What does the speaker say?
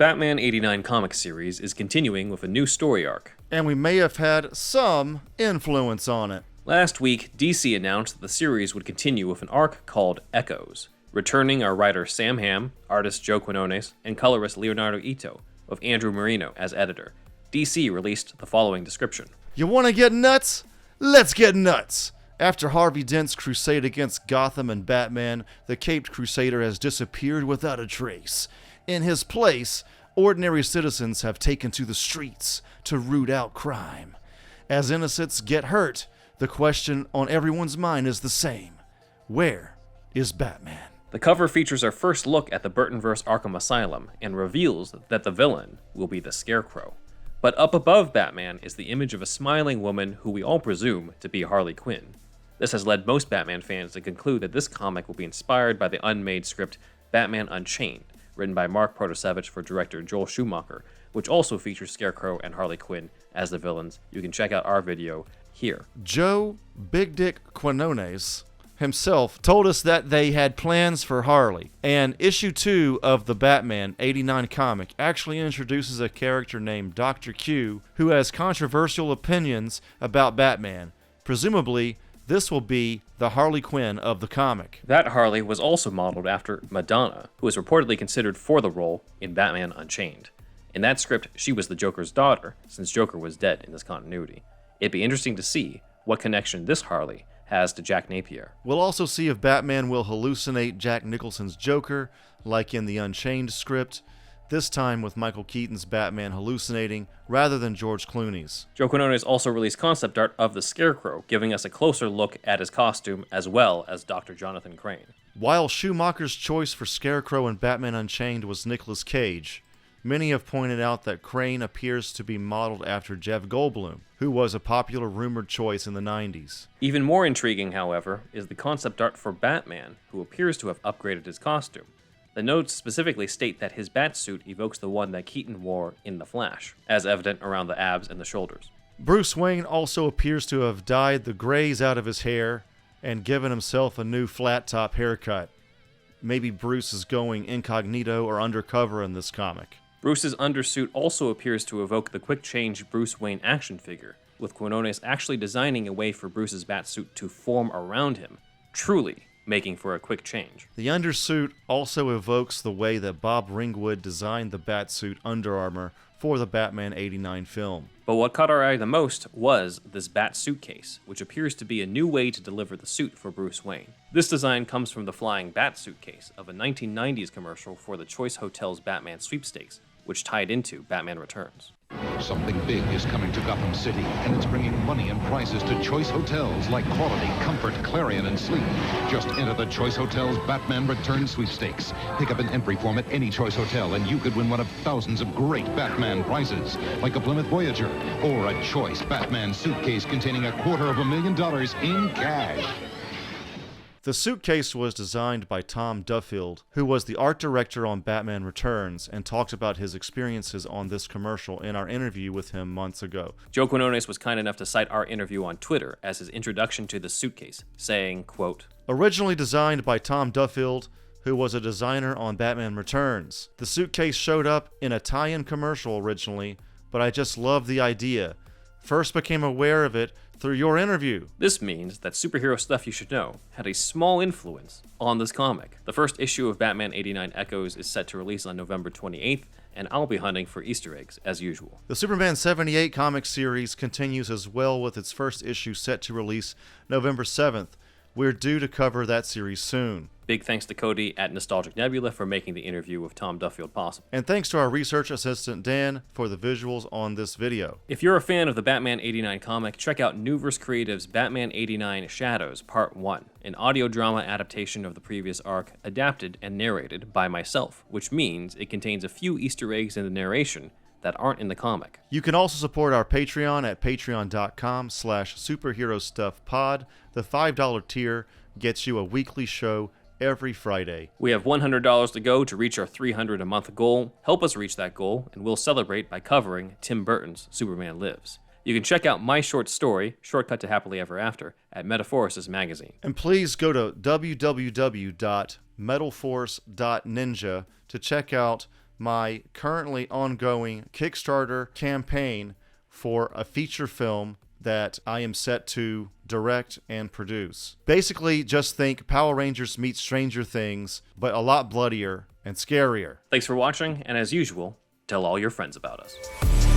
Batman 89 comic series is continuing with a new story arc. And we may have had some influence on it. Last week, DC announced that the series would continue with an arc called Echoes, returning are writer Sam Hamm, artist Joe Quinones, and colorist Leonardo Ito, with Andrew Marino as editor. DC released the following description. You want to get nuts? Let's get nuts! After Harvey Dent's crusade against Gotham and Batman, the Caped Crusader has disappeared without a trace. In his place, ordinary citizens have taken to the streets to root out crime. As innocents get hurt, the question on everyone's mind is the same. Where is Batman? The cover features our first look at the Burtonverse Arkham Asylum and reveals that the villain will be the Scarecrow. But up above Batman is the image of a smiling woman who we all presume to be Harley Quinn. This has led most Batman fans to conclude that this comic will be inspired by the unmade script Batman Unchained, written by Mark Protosevich for director Joel Schumacher, which also features Scarecrow and Harley Quinn as the villains. You can check out our video here. Joe Big Dick Quinones himself told us that they had plans for Harley, and issue 2 of the Batman 89 comic actually introduces a character named Dr. Q who has controversial opinions about Batman. Presumably, this will be the Harley Quinn of the comic. That Harley was also modeled after Madonna, who was reportedly considered for the role in Batman Unchained. In that script, she was the Joker's daughter, since Joker was dead in this continuity. It'd be interesting to see what connection this Harley has to Jack Napier. We'll also see if Batman will hallucinate Jack Nicholson's Joker, like in the Unchained script, this time with Michael Keaton's Batman hallucinating rather than George Clooney's. Joe Quinones also released concept art of the Scarecrow, giving us a closer look at his costume as well as Dr. Jonathan Crane. While Schumacher's choice for Scarecrow in Batman Unchained was Nicolas Cage, many have pointed out that Crane appears to be modeled after Jeff Goldblum, who was a popular rumored choice in the 90s. Even more intriguing, however, is the concept art for Batman, who appears to have upgraded his costume. The notes specifically state that his batsuit evokes the one that Keaton wore in The Flash, as evident around the abs and the shoulders. Bruce Wayne also appears to have dyed the grays out of his hair and given himself a new flat-top haircut. Maybe Bruce is going incognito or undercover in this comic. Bruce's undersuit also appears to evoke the quick-change Bruce Wayne action figure, with Quinones actually designing a way for Bruce's batsuit to form around him, truly making for a quick change. The undersuit also evokes the way that Bob Ringwood designed the batsuit Under Armour for the Batman 89 film. But what caught our eye the most was this bat suitcase, which appears to be a new way to deliver the suit for Bruce Wayne. This design comes from the flying bat suitcase of a 1990s commercial for the Choice Hotels Batman sweepstakes, which tied into Batman Returns. Something big is coming to Gotham City, and it's bringing money and prizes to Choice Hotels like Quality, Comfort, Clarion, and Sleep. Just enter the Choice Hotels Batman Returns sweepstakes. Pick up an entry form at any Choice Hotel, and you could win one of thousands of great Batman prizes, like a Plymouth Voyager, or a Choice Batman suitcase containing $250,000 in cash. The suitcase was designed by Tom Duffield, who was the art director on Batman Returns and talked about his experiences on this commercial in our interview with him months ago. Joe Quinones was kind enough to cite our interview on Twitter as his introduction to the suitcase, saying, quote, "Originally designed by Tom Duffield, who was a designer on Batman Returns. The suitcase showed up in a tie-in commercial originally, but I just loved the idea. First became aware of it through your interview." This means that Superhero Stuff You Should Know had a small influence on this comic. The first issue of Batman 89 Echoes is set to release on November 28th, and I'll be hunting for Easter eggs as usual. The Superman 78 comic series continues as well, with its first issue set to release November 7th. We're due to cover that series soon. Big thanks to Cody at Nostalgic Nebula for making the interview with Tom Duffield possible. And thanks to our research assistant Dan for the visuals on this video. If you're a fan of the Batman 89 comic, check out Newverse Creative's Batman 89 Shadows Part 1, an audio drama adaptation of the previous arc, adapted and narrated by myself, which means it contains a few Easter eggs in the narration that aren't in the comic. You can also support our Patreon at patreon.com/superherostuffpod. The $5 tier gets you a weekly show every Friday. We have $100 to go to reach our $300 a month goal. Help us reach that goal, and we'll celebrate by covering Tim Burton's Superman Lives. You can check out my short story, Shortcut to Happily Ever After, at Metaphorosis magazine. And please go to www.metalforce.ninja to check out my currently ongoing Kickstarter campaign for a feature film that I am set to direct and produce. Basically, just think Power Rangers meets Stranger Things, but a lot bloodier and scarier. Thanks for watching, and as usual, tell all your friends about us.